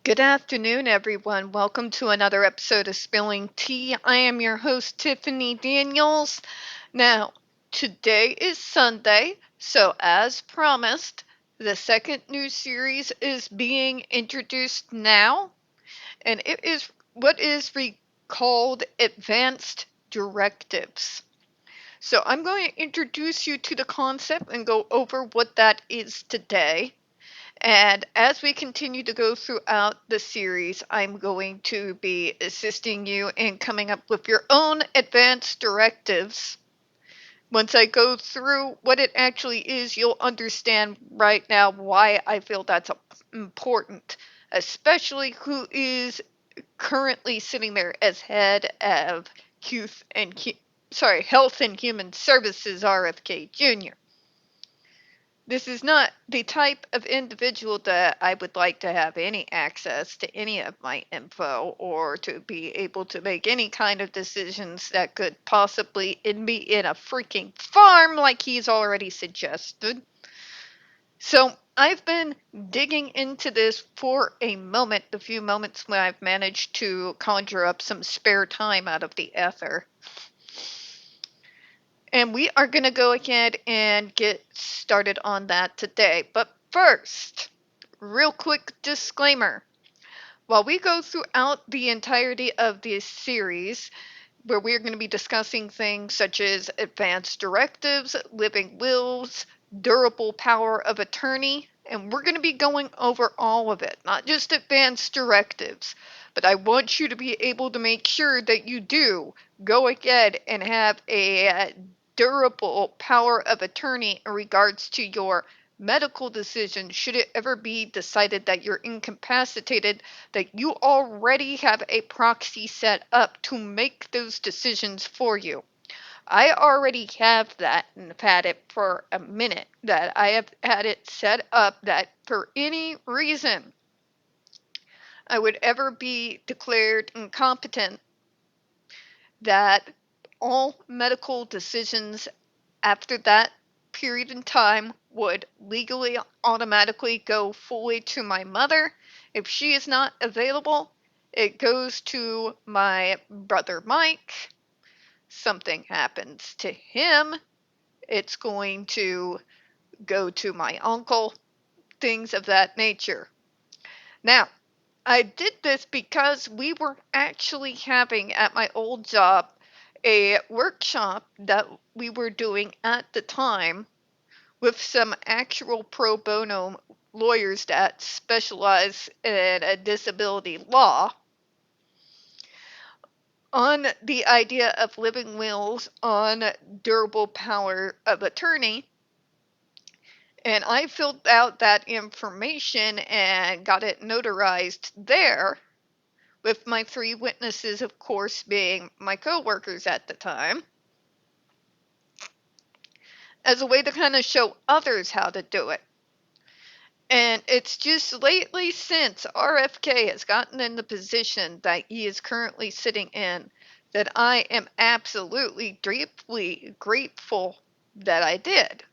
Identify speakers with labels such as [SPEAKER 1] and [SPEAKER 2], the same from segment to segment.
[SPEAKER 1] Good afternoon, everyone. Welcome to another episode of Spilling Tea. I am your host, Tiffany Daniels. Now, today is Sunday, so as promised, the second new series is being introduced now, and it is what is called Advanced Directives. So, I'm going to introduce you to the concept and go over what that is today. And as we continue to go throughout the series, I'm going to be assisting you in coming up with your own advanced directives. Once I go through what it actually is, you'll understand right now why I feel that's important, especially who is currently sitting there as head of Health and Human Services RFK Jr. This is not the type of individual that I would like to have any access to any of my info or to be able to make any kind of decisions that could possibly be in a freaking farm like he's already suggested. So I've been digging into this for a moment, the few moments when I've managed to conjure up some spare time out of the ether. And we are going to go ahead and get started on that today. But first, real quick disclaimer. While we go throughout the entirety of this series, where we're going to be discussing things such as advanced directives, living wills, durable power of attorney, and we're going to be going over all of it, not just advanced directives. But I want you to be able to make sure that you do go ahead and have a durable power of attorney in regards to your medical decision should it ever be decided that you're incapacitated, that you already have a proxy set up to make those decisions for you. I already have that and have had it for a minute, that I have had it set up that for any reason I would ever be declared incompetent, that all medical decisions after that period in time would legally automatically go fully to my mother. If she is not available, it goes to my brother Mike. Something happens to him, it's going to go to my uncle, things of that nature. Now, I did this because we were actually having at my old job a workshop that we were doing at the time with some actual pro bono lawyers that specialize in a disability law on the idea of living wills on durable power of attorney. And I filled out that information and got it notarized there, with my three witnesses, of course, being my coworkers at the time, as a way to kind of show others how to do it. And it's just lately since RFK has gotten in the position that he is currently sitting in that I am absolutely deeply grateful that I did.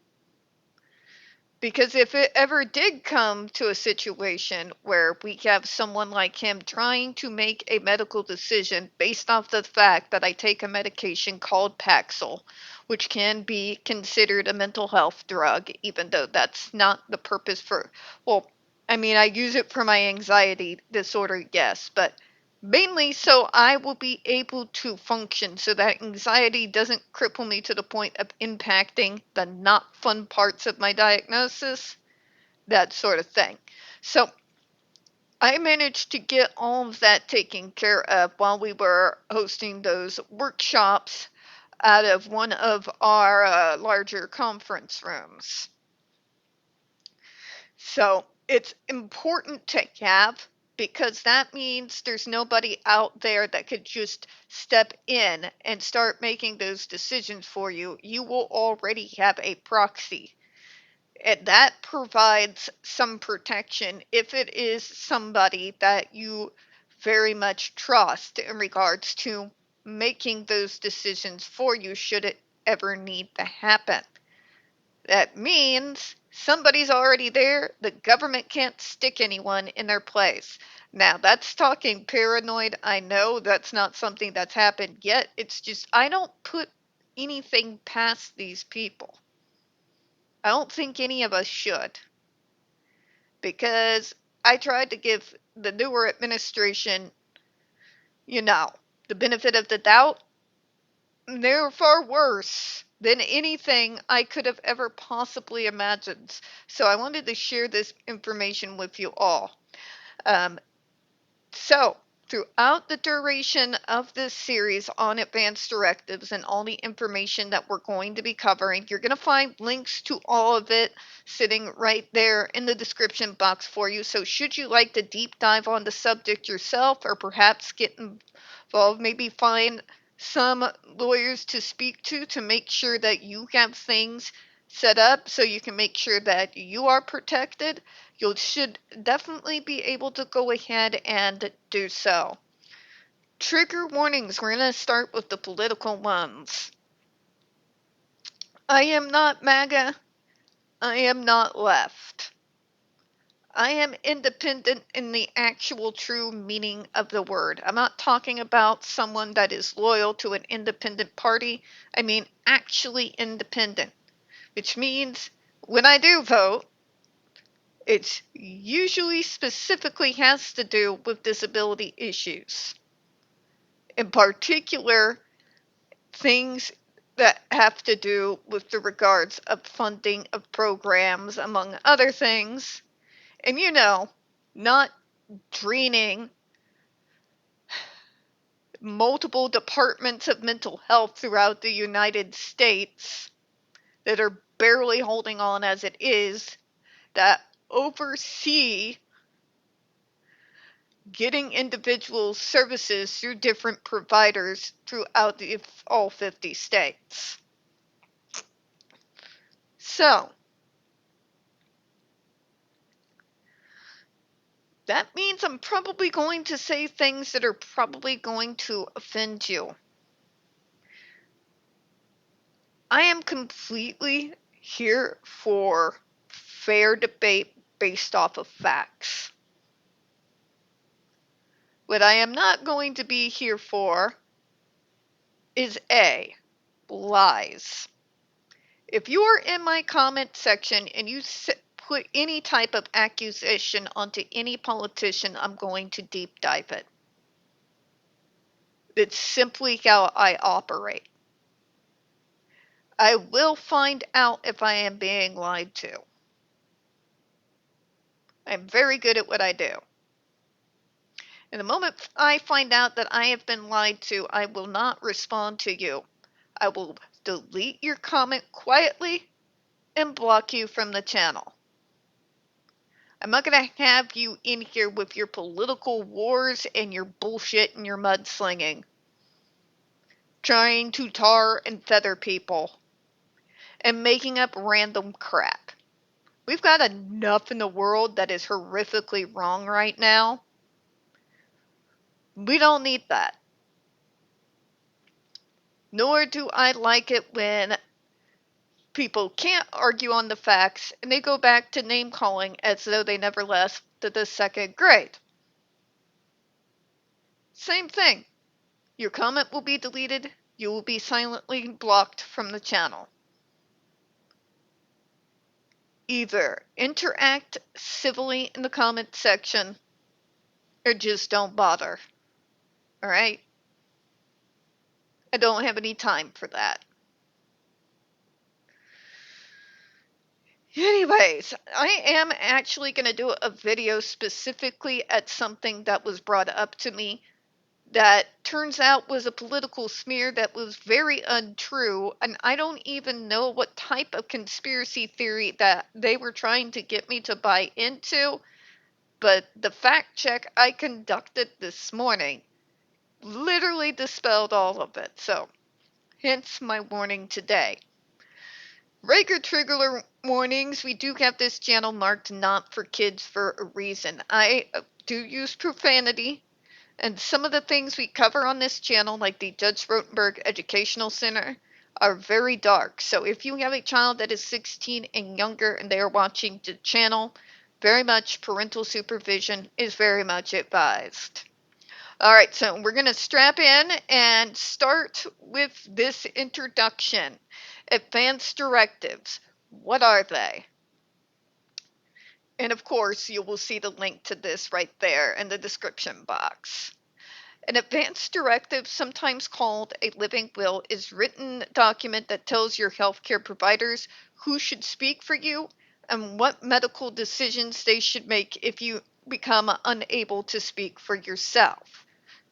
[SPEAKER 1] Because if it ever did come to a situation where we have someone like him trying to make a medical decision based off the fact that I take a medication called Paxil, which can be considered a mental health drug, even though that's not the purpose for, well, I mean, I use it for my anxiety disorder, yes, but mainly so I will be able to function so that anxiety doesn't cripple me to the point of impacting the not fun parts of my diagnosis, that sort of thing. So I managed to get all of that taken care of while we were hosting those workshops out of one of our larger conference rooms. So it's important to have, because that means there's nobody out there that could just step in and start making those decisions for you. You will already have a proxy. And that provides some protection if it is somebody that you very much trust in regards to making those decisions for you should it ever need to happen. That means Somebody's already there. The government can't stick anyone in their place. Now, that's talking paranoid. I know that's not something that's happened yet. It's just, I don't put anything past these people. I don't think any of us should. Because I tried to give the newer administration, you know, the benefit of the doubt. They're far worse than anything I could have ever possibly imagined. So I wanted to share this information with you all. Um, So, throughout the duration of this series on advanced directives and all the information that we're going to be covering, you're going to find links to all of it sitting right there in the description box for you. So, should you like to deep dive on the subject yourself or perhaps get involved, maybe find some lawyers to speak to make sure that you have things set up so you can make sure that you are protected, you should definitely be able to go ahead and do so. Trigger warnings. We're going to start with the political ones. I am not MAGA. I am not left. I am independent in the actual true meaning of the word. I'm not talking about someone that is loyal to an independent party. I mean actually independent, which means when I do vote, it usually specifically has to do with disability issues. In particular, things that have to do with the regards of funding of programs, among other things. And not draining multiple departments of mental health throughout the United States that are barely holding on as it is, that oversee getting individual services through different providers throughout all 50 states. So, that means I'm probably going to say things that are probably going to offend you. I am completely here for fair debate based off of facts. What I am not going to be here for is A, lies. If you are in my comment section and you put any type of accusation onto any politician, I'm going to deep dive it. It's simply how I operate. I will find out if I am being lied to. I'm very good at what I do. And the moment I find out that I have been lied to, I will not respond to you. I will delete your comment quietly and block you from the channel. I'm not going to have you in here with your political wars and your bullshit and your mudslinging. Trying to tar and feather people. And making up random crap. We've got enough in the world that is horrifically wrong right now. We don't need that. Nor do I like it when people can't argue on the facts and they go back to name calling as though they never left the second grade. Same thing. Your comment will be deleted. You will be silently blocked from the channel. Either interact civilly in the comment section or just don't bother. Alright? I don't have any time for that. Anyways, I am actually going to do a video specifically at something that was brought up to me that turns out was a political smear that was very untrue, and I don't even know what type of conspiracy theory that they were trying to get me to buy into, but the fact check I conducted this morning literally dispelled all of it, so hence my warning today. Regular trigger warnings, we do have this channel marked not for kids for a reason. I do use profanity, and some of the things we cover on this channel, like the Judge Rotenberg Educational Center, are very dark. So if you have a child that is 16 and younger and they are watching the channel, very much parental supervision is very much advised. All right, so we're going to strap in and start with this introduction. Advanced directives. What are they? And of course, you will see the link to this right there in the description box. An advanced directive, sometimes called a living will, is a written document that tells your healthcare providers who should speak for you and what medical decisions they should make if you become unable to speak for yourself.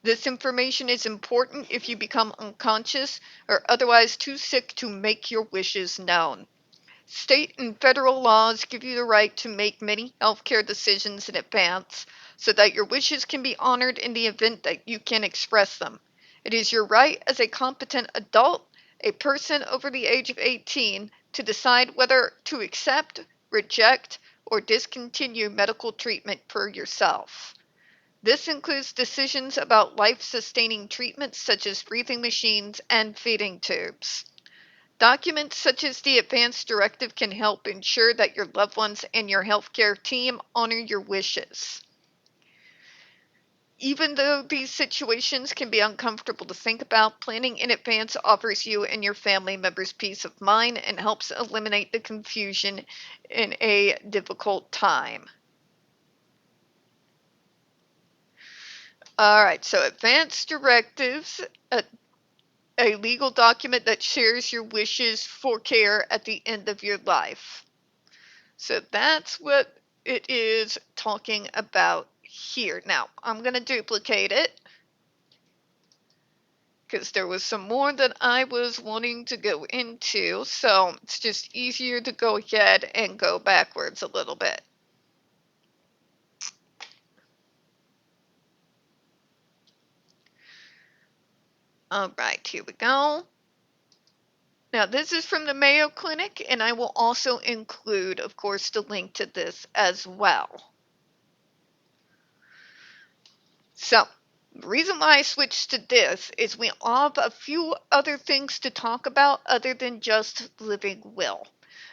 [SPEAKER 1] This information is important if you become unconscious or otherwise too sick to make your wishes known. State and federal laws give you the right to make many healthcare decisions in advance so that your wishes can be honored in the event that you can express them. It is your right as a competent adult, a person over the age of 18, to decide whether to accept, reject, or discontinue medical treatment for yourself. This includes decisions about life-sustaining treatments such as breathing machines and feeding tubes. Documents such as the Advance Directive can help ensure that your loved ones and your healthcare team honor your wishes. Even though these situations can be uncomfortable to think about, planning in advance offers you and your family members peace of mind and helps eliminate the confusion in a difficult time. All right, so Advance Directives, a legal document that shares your wishes for care at the end of your life. So that's what it is talking about here. Now, I'm going to duplicate it because there was some more that I was wanting to go into. So it's just easier to go ahead and go backwards a little bit. All right, here we go. Now, this is from the Mayo Clinic, and I will also include, of course, the link to this as well. So, the reason why I switched to this is we have a few other things to talk about other than just living will.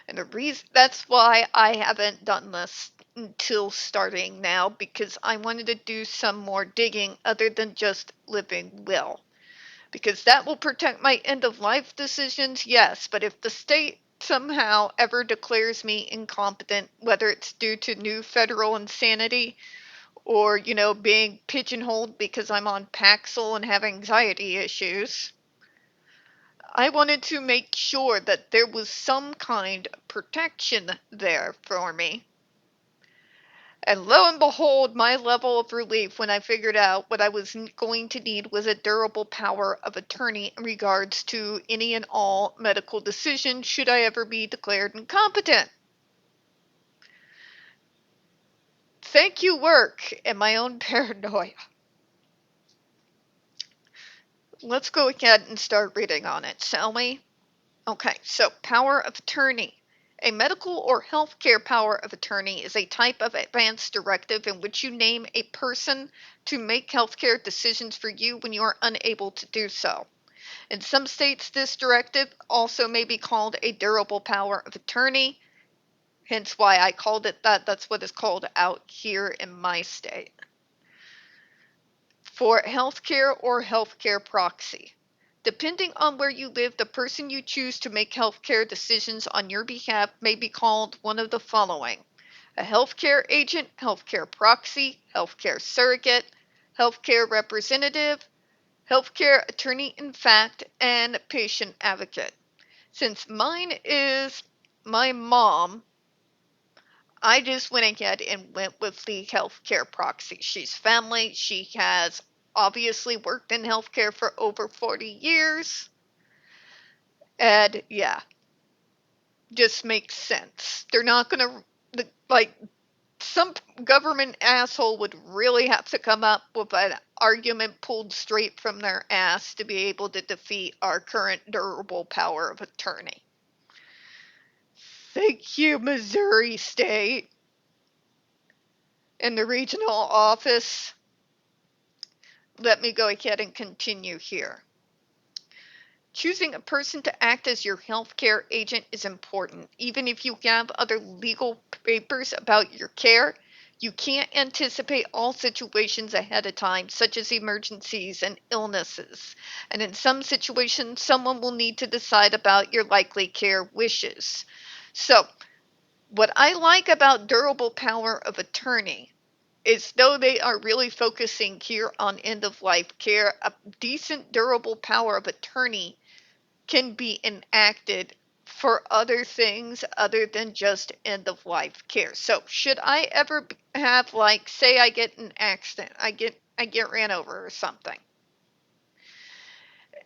[SPEAKER 1] And the reason that's why I haven't done this until starting now, because I wanted to do some more digging other than just living will. Because that will protect my end of life decisions, yes, but if the state somehow ever declares me incompetent, whether it's due to new federal insanity or, being pigeonholed because I'm on Paxil and have anxiety issues, I wanted to make sure that there was some kind of protection there for me. And lo and behold, my level of relief when I figured out what I was going to need was a durable power of attorney in regards to any and all medical decisions should I ever be declared incompetent. Thank you, work, and my own paranoia. Let's go ahead and start reading on it, shall we? Okay, so power of attorney. A medical or healthcare power of attorney is a type of advance directive in which you name a person to make healthcare decisions for you when you are unable to do so. In some states, this directive also may be called a durable power of attorney, hence why I called it that. That's what it's called out here in my state. For healthcare or healthcare proxy. Depending on where you live, the person you choose to make healthcare decisions on your behalf may be called one of the following: a healthcare agent, healthcare proxy, healthcare surrogate, healthcare representative, healthcare attorney-in-fact, and patient advocate. Since mine is my mom, I just went ahead and went with the healthcare proxy. She's family. She has obviously worked in healthcare for over 40 years. And yeah, just makes sense. They're not going to, like, some government asshole would really have to come up with an argument pulled straight from their ass to be able to defeat our current durable power of attorney. Thank you, Missouri State and the regional office. Let me go ahead and continue here. Choosing a person to act as your healthcare agent is important. Even if you have other legal papers about your care, you can't anticipate all situations ahead of time, such as emergencies and illnesses. And in some situations, someone will need to decide about your likely care wishes. So, what I like about durable power of attorney is though they are really focusing here on end of life care, a decent durable power of attorney can be enacted for other things other than just end of life care. So, should I ever have, like, say I get an accident, I get ran over or something.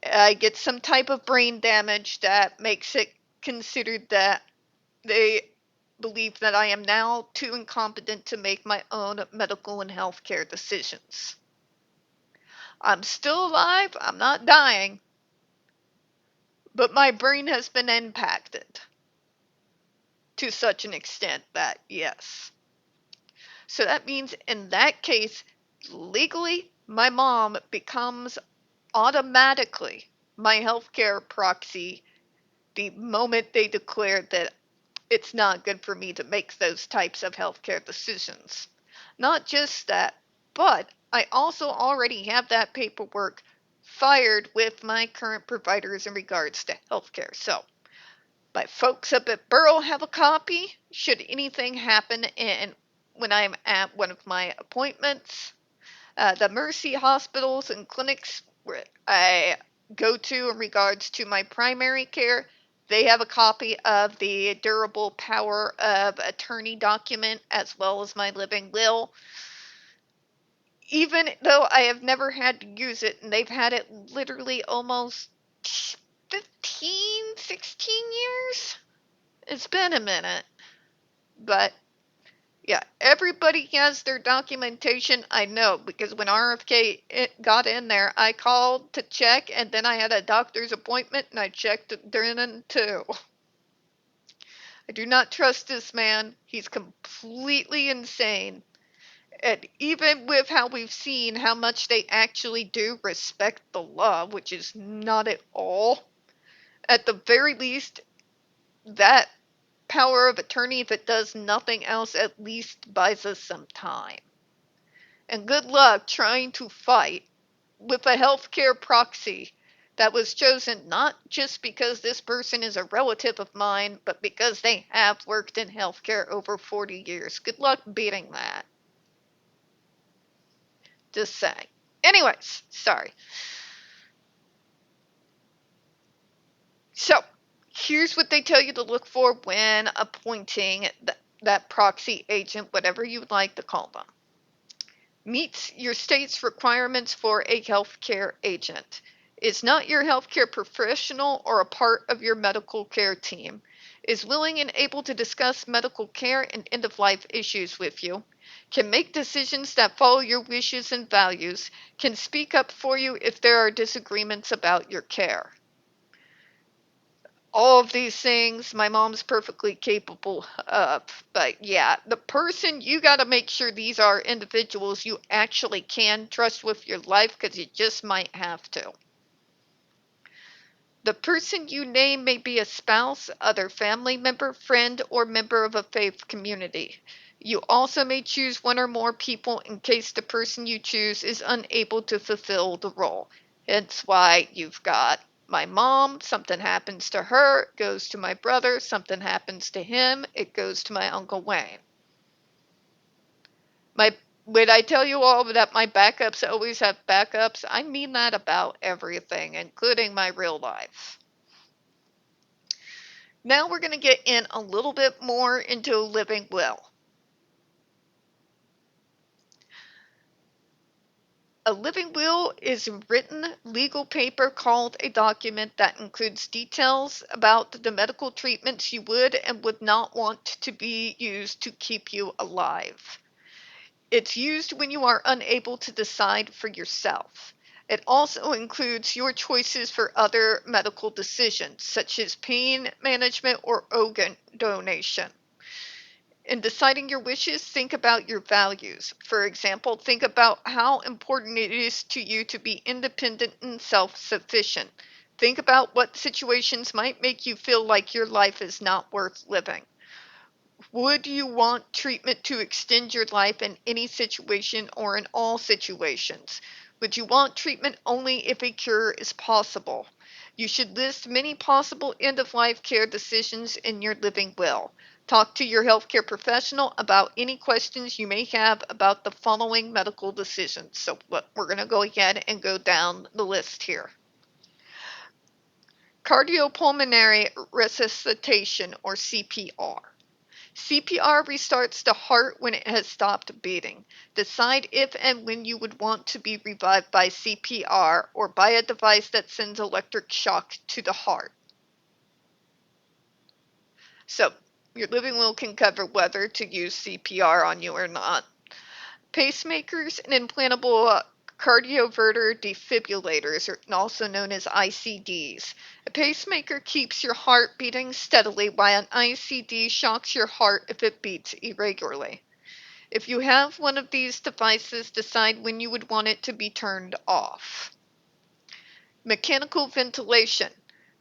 [SPEAKER 1] I get some type of brain damage that makes it considered that they believe that I am now too incompetent to make my own medical and healthcare decisions. I'm still alive, I'm not dying, but my brain has been impacted to such an extent that, yes. So that means in that case, legally, my mom becomes automatically my healthcare proxy the moment they declare that it's not good for me to make those types of healthcare decisions. Not just that, but I also already have that paperwork fired with my current providers in regards to healthcare. So my folks up at Borough have a copy should anything happen in when I'm at one of my appointments. The Mercy hospitals and clinics where I go to in regards to my primary care, they have a copy of the durable power of attorney document as well as my living will. Even though I have never had to use it, and they've had it literally almost 15, 16 years. It's been a minute, but yeah, everybody has their documentation. I know because when RFK got in there, I called to check, and then I had a doctor's appointment, and I checked it then too. I do not trust this man. He's completely insane. And even with how we've seen how much they actually do respect the law, which is not at all, at the very least, that power of attorney, if it does nothing else, at least buys us some time. And good luck trying to fight with a healthcare proxy that was chosen not just because this person is a relative of mine, but because they have worked in healthcare over 40 years. Good luck beating that. Just saying. Anyways, sorry. So, here's what they tell you to look for when appointing that proxy agent, whatever you would like to call them. Meets your state's requirements for a healthcare agent. Is not your healthcare professional or a part of your medical care team. Is willing and able to discuss medical care and end of life issues with you. Can make decisions that follow your wishes and values. Can speak up for you if there are disagreements about your care. All of these things my mom's perfectly capable of. But yeah, the person, you got to make sure these are individuals you actually can trust with your life because you just might have to. The person you name may be a spouse, other family member, friend, or member of a faith community. You also may choose one or more people in case the person you choose is unable to fulfill the role. Hence why you've got my mom, something happens to her, it goes to my brother, something happens to him, it goes to my Uncle Wayne. My When I tell you all that my backups always have backups, I mean that about everything, including my real life. Now we're going to get in a little bit more into a living will. A living will is a written legal paper called a document that includes details about the medical treatments you would and would not want to be used to keep you alive. It's used when you are unable to decide for yourself. It also includes your choices for other medical decisions, such as pain management or organ donation. In deciding your wishes, think about your values. For example, think about how important it is to you to be independent and self sufficient. Think about what situations might make you feel like your life is not worth living. Would you want treatment to extend your life in any situation or in all situations? Would you want treatment only if a cure is possible? You should list many possible end of life care decisions in your living will. Talk to your healthcare professional about any questions you may have about the following medical decisions. So, we're going to go ahead and go down the list here. Cardiopulmonary resuscitation, or CPR. CPR restarts the heart when it has stopped beating. Decide if and when you would want to be revived by CPR or by a device that sends electric shock to the heart. So, your living will can cover whether to use CPR on you or not. Pacemakers and implantable cardioverter defibrillators, are also known as ICDs. A pacemaker keeps your heart beating steadily, while an ICD shocks your heart if it beats irregularly. If you have one of these devices, decide when you would want it to be turned off. Mechanical ventilation.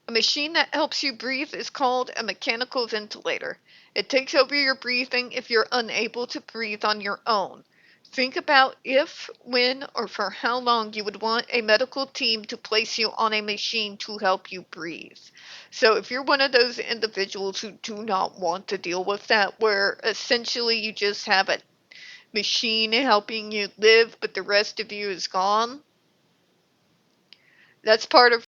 [SPEAKER 1] A machine that helps you breathe is called a mechanical ventilator. It takes over your breathing if you're unable to breathe on your own. Think about if, when, or for how long you would want a medical team to place you on a machine to help you breathe. So if you're one of those individuals who do not want to deal with that, where essentially you just have a machine helping you live, but the rest of you is gone, that's part of